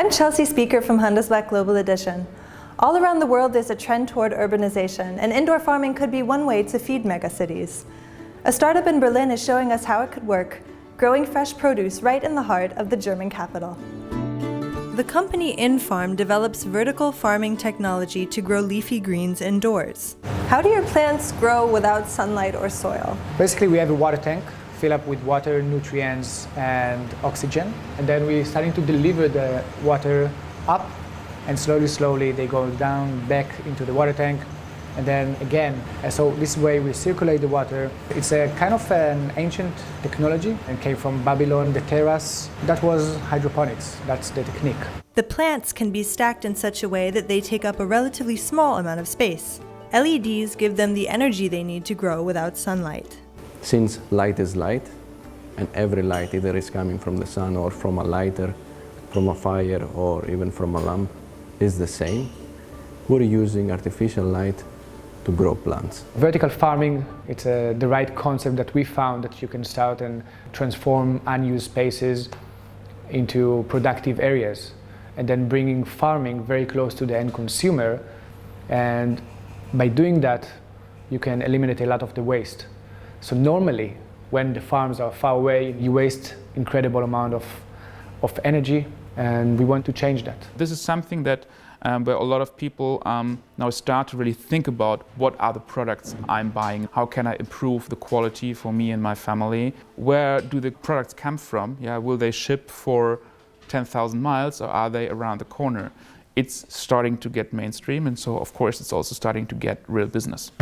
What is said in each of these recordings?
I'm Chelsea Speaker from Handelsblatt Global Edition. All around the world there's a trend toward urbanization, and indoor farming could be one way to feed megacities. A startup in Berlin is showing us how it could work, growing fresh produce right in the heart of the German capital. The company Infarm develops vertical farming technology to grow leafy greens indoors. How do your plants grow without sunlight or soil? Basically, we have a water tank, fill up with water, nutrients, and oxygen. And then we're starting to deliver the water up, and slowly they go down, back into the water tank. And then again, so this way we circulate the water. It's a kind of an ancient technology and came from Babylon, the terrace. That was hydroponics, that's the technique. The plants can be stacked in such a way that they take up a relatively small amount of space. LEDs give them the energy they need to grow without sunlight. Since light is light, and every light either is coming from the sun or from a lighter, from a fire or even from a lamp, is the same, we're using artificial light to grow plants. Vertical farming, it's the right concept that we found, that you can start and transform unused spaces into productive areas, and then bringing farming very close to the end consumer. And by doing that, you can eliminate a lot of the waste. So normally, when the farms are far away, you waste incredible amount of energy, and we want to change that. This is something that where a lot of people now start to really think about what are the products I'm buying, how can I improve the quality for me and my family, where do the products come from, will they ship for 10,000 miles or are they around the corner? It's starting to get mainstream, and so of course it's also starting to get real business.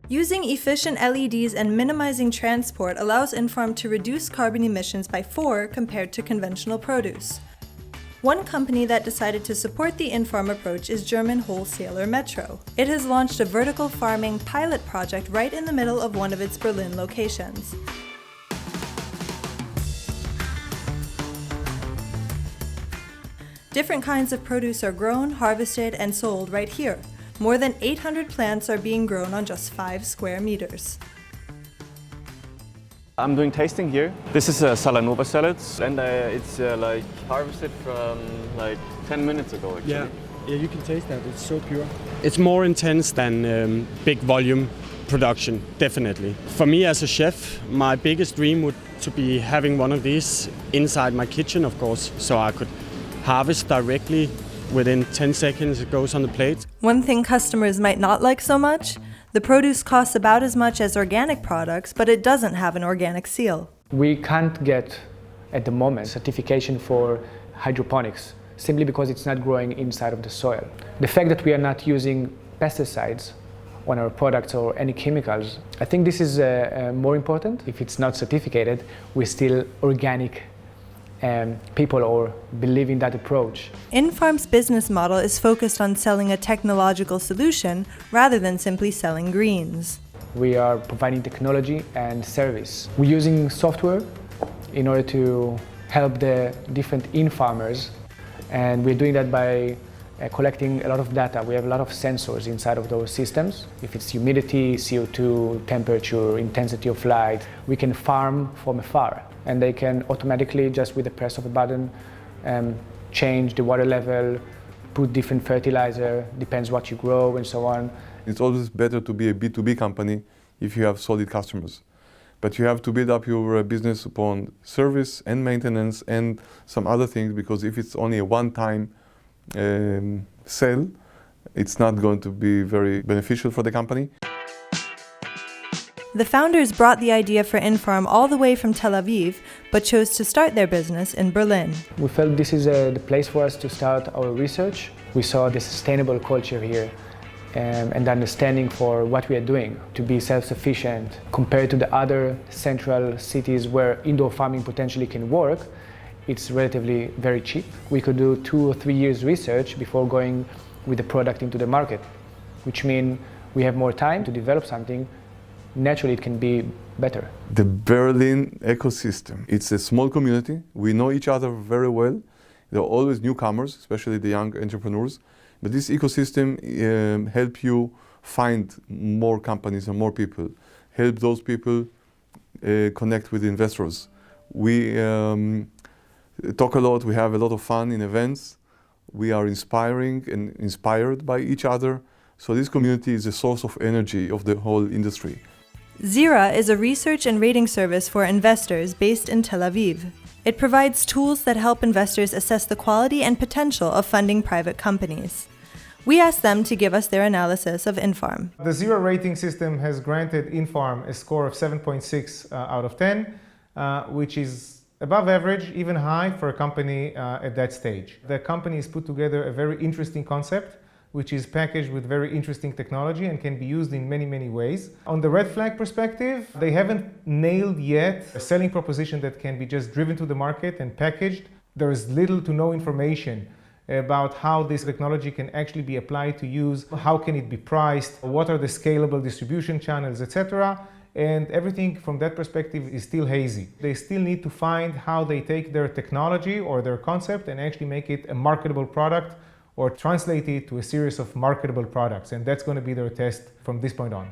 Using efficient LEDs and minimizing transport allows Infarm to reduce carbon emissions by 4 compared to conventional produce. One company that decided to support the Infarm approach is German wholesaler Metro. It has launched a vertical farming pilot project right in the middle of one of its Berlin locations. Different kinds of produce are grown, harvested, and sold right here. More than 800 plants are being grown on just 5 square meters. I'm doing tasting here. This is a Salanova salad, and it's like harvested from like 10 minutes ago actually. Yeah, you can taste that, it's so pure. It's more intense than big volume production, definitely. For me as a chef, my biggest dream would to be having one of these inside my kitchen, of course, so I could harvest directly. Within 10 seconds it goes on the plate. One thing customers might not like so much, the produce costs about as much as organic products, but it doesn't have an organic seal. We can't get, at the moment, certification for hydroponics, simply because it's not growing inside of the soil. The fact that we are not using pesticides on our products or any chemicals, I think this is more important. If it's not certificated, we're still organic people or believe in that approach. Infarm's business model is focused on selling a technological solution rather than simply selling greens. We are providing technology and service. We're using software in order to help the different in-farmers, and we're doing that by collecting a lot of data. We have a lot of sensors inside of those systems. If it's humidity, CO2, temperature, intensity of light, we can farm from afar. And they can automatically, just with the press of a button, change the water level, put different fertilizer, depends what you grow and so on. It's always better to be a B2B company if you have solid customers. But you have to build up your business upon service and maintenance and some other things, because if it's only a one-time sale, it's not going to be very beneficial for the company. The founders brought the idea for Infarm all the way from Tel Aviv, but chose to start their business in Berlin. We felt this is the place for us to start our research. We saw the sustainable culture here and the understanding for what we are doing to be self-sufficient compared to the other central cities where indoor farming potentially can work. It's relatively very cheap. We could do 2 or 3 years research before going with the product into the market, which means we have more time to develop something. Naturally, it can be better. The Berlin ecosystem, it's a small community. We know each other very well. There are always newcomers, especially the young entrepreneurs. But this ecosystem helps you find more companies and more people, help those people connect with investors. We talk a lot, we have a lot of fun in events. We are inspiring and inspired by each other. So this community is a source of energy of the whole industry. ZIRRA is a research and rating service for investors based in Tel Aviv. It provides tools that help investors assess the quality and potential of funding private companies. We asked them to give us their analysis of Infarm. The ZIRRA rating system has granted Infarm a score of 7.6 out of 10, which is above average, even high for a company at that stage. The company has put together a very interesting concept, which is packaged with very interesting technology and can be used in many, many ways. On the red flag perspective, they haven't nailed yet a selling proposition that can be just driven to the market and packaged. There is little to no information about how this technology can actually be applied to use, how can it be priced, what are the scalable distribution channels, etc. And everything from that perspective is still hazy. They still need to find how they take their technology or their concept and actually make it a marketable product or translate it to a series of marketable products. And that's going to be their test from this point on.